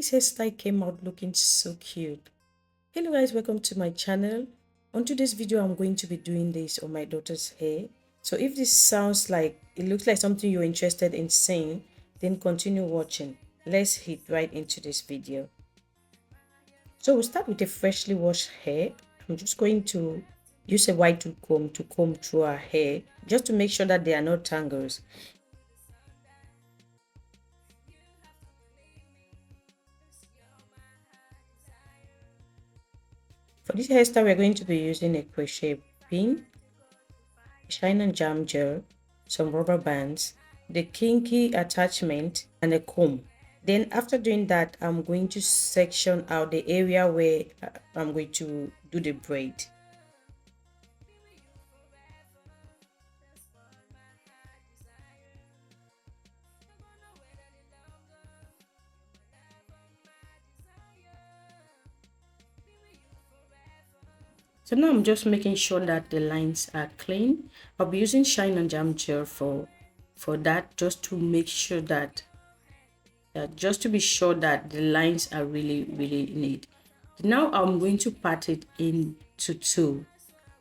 This hairstyle came out looking so cute. Hello guys, welcome to my channel. On today's video, I'm going to be doing this on my daughter's hair. So if this sounds like it looks like something you're interested in seeing, then continue watching. Let's hit right into this video. So we'll start with a freshly washed hair. I'm just going to use a wide tooth comb to comb through her hair just to make sure that there are no tangles. For this hairstyle, we're going to be using a crochet pin, shine and jam gel, some rubber bands, the kinky attachment, and a comb. Then after doing that, I'm going to section out the area where I'm going to do the braid. So now I'm just making sure that the lines are clean. I'll be using shine and jam gel for that, just to make sure that just to be sure that the lines are really neat. Now I'm going to part it into two.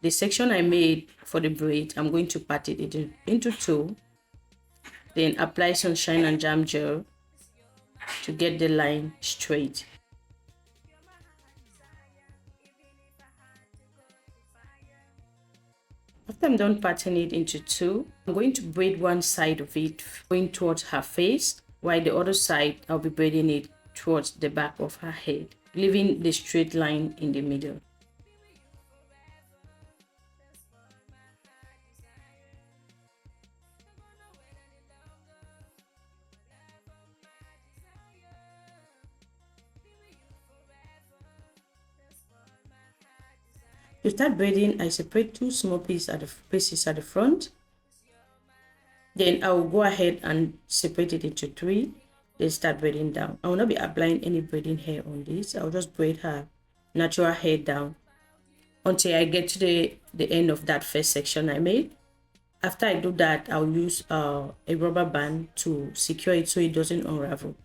The section I made for the braid, I'm going to part it into two, then apply some shine and jam gel to get the line straight. After I'm done parting it into two, I'm going to braid one side of it going towards her face, while the other side I'll be braiding it towards the back of her head, leaving the straight line in the middle. To start braiding, I separate two small pieces at the front. Then I will go ahead and separate it into three. Then start braiding down. I will not be applying any braiding hair on this. I'll just braid her natural hair down until I get to the end of that first section I made. After I do that, I'll use a rubber band to secure it so it doesn't unravel.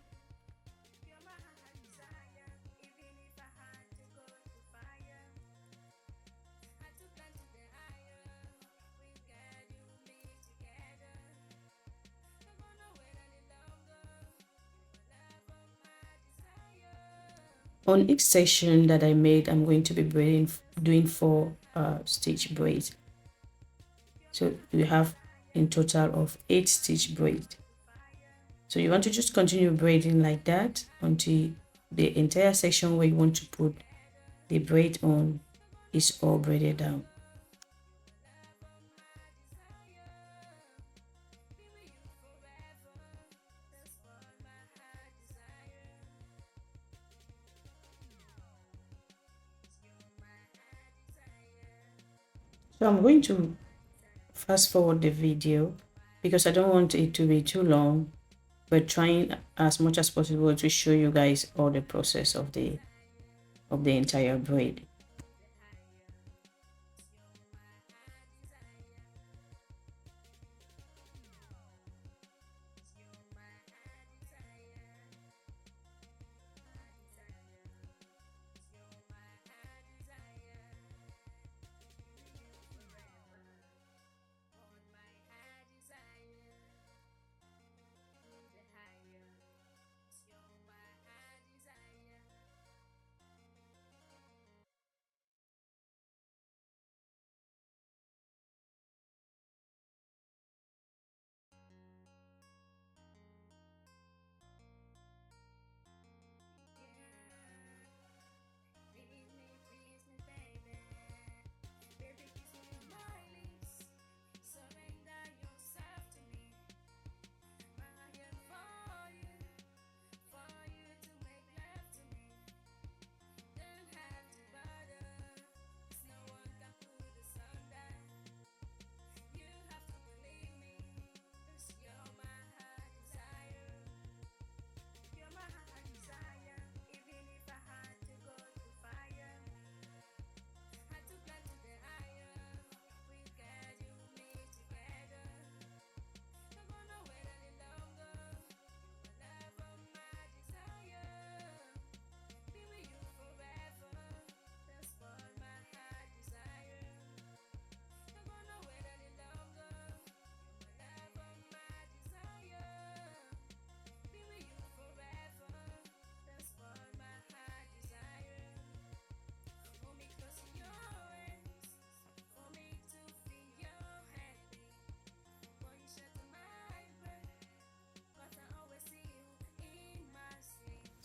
On each section that I made, I'm going to be doing 4 stitch braids. So you have in total of 8 stitch braids. So you want to just continue braiding like that until the entire section where you want to put the braid on is all braided down. So I'm going to fast forward the video because I don't want it to be too long. We're trying as much as possible to show you guys all the process of the entire braid.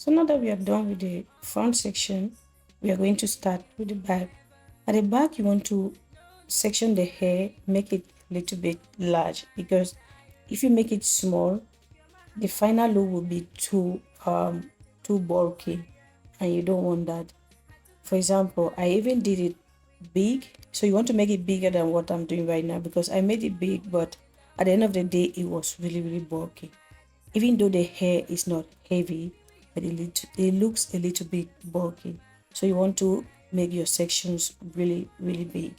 So now that we are done with the front section, we are going to start with the back. At the back, you want to section the hair, make it a little bit large, because if you make it small, the final look will be too bulky, and you don't want that. For example, I even did it big, so you want to make it bigger than what I'm doing right now, because I made it big, but at the end of the day it was really bulky. Even though the hair is not heavy, but it looks a little bit bulky, so you want to make your sections really big.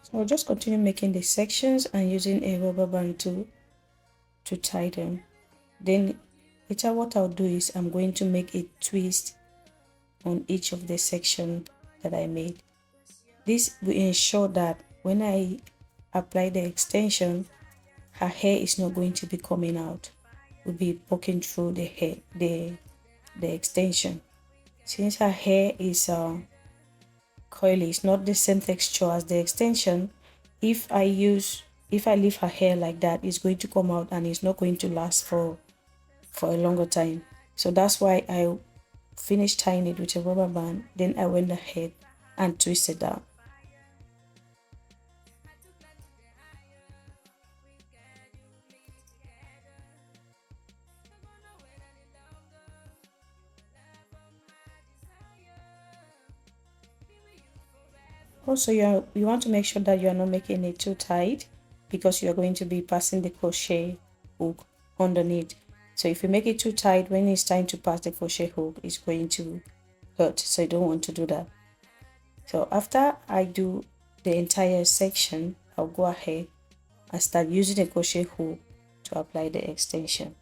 So I'll just continue making the sections and using a rubber band to tie them. Then later what I'll do is I'm going to make a twist on each of the section that I made. This will ensure that when I apply the extension, her hair is not going to be coming out. Will be poking through the hair, the extension. Since her hair is coily, it's not the same texture as the extension. If I leave her hair like that, it's going to come out and it's not going to last for a longer time. So that's why I finished tying it with a rubber band. Then I went ahead and twisted down. Also, you want to make sure that you are not making it too tight, because you are going to be passing the crochet hook underneath. So if you make it too tight, when it's time to pass the crochet hook, it's going to hurt. So you don't want to do that. So after I do the entire section, I'll go ahead and start using the crochet hook to apply the extension.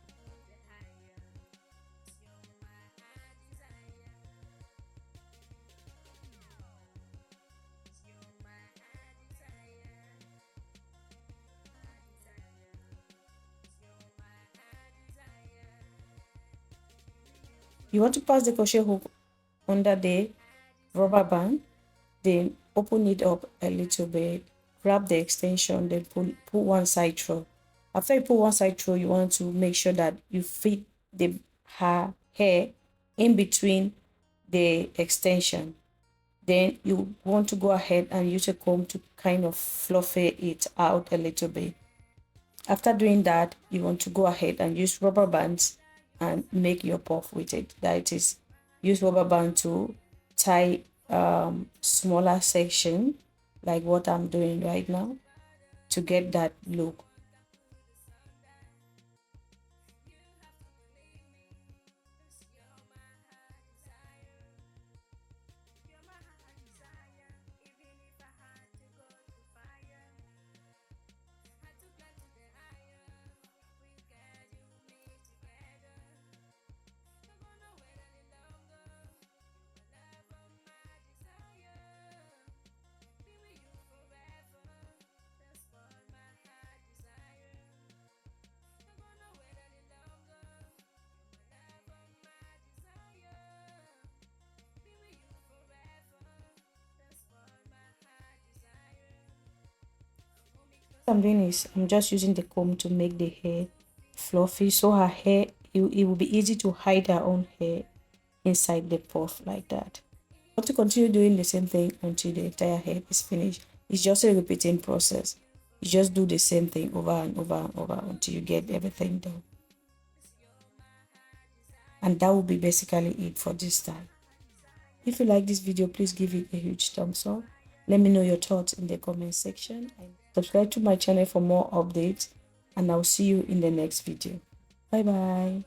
You want to pass the crochet hook under the rubber band, then open it up a little bit, grab the extension, then pull one side through. After you pull one side through, you want to make sure that you fit her hair in between the extension. Then you want to go ahead and use a comb to kind of fluffy it out a little bit. After doing that, you want to go ahead and use rubber bands and make your puff with it. That is, use rubber band to tie smaller section like what I'm doing right now to get that look. What I'm doing is I'm just using the comb to make the hair fluffy, so her hair, it will be easy to hide her own hair inside the puff like that. I want to continue doing the same thing until the entire hair is finished. It's just a repeating process. You just do the same thing over and over and over until you get everything done. And that will be basically it for this time. If you like this video, please give it a huge thumbs up. Let me know your thoughts in the comment section. And subscribe to my channel for more updates. And I'll see you in the next video. Bye bye.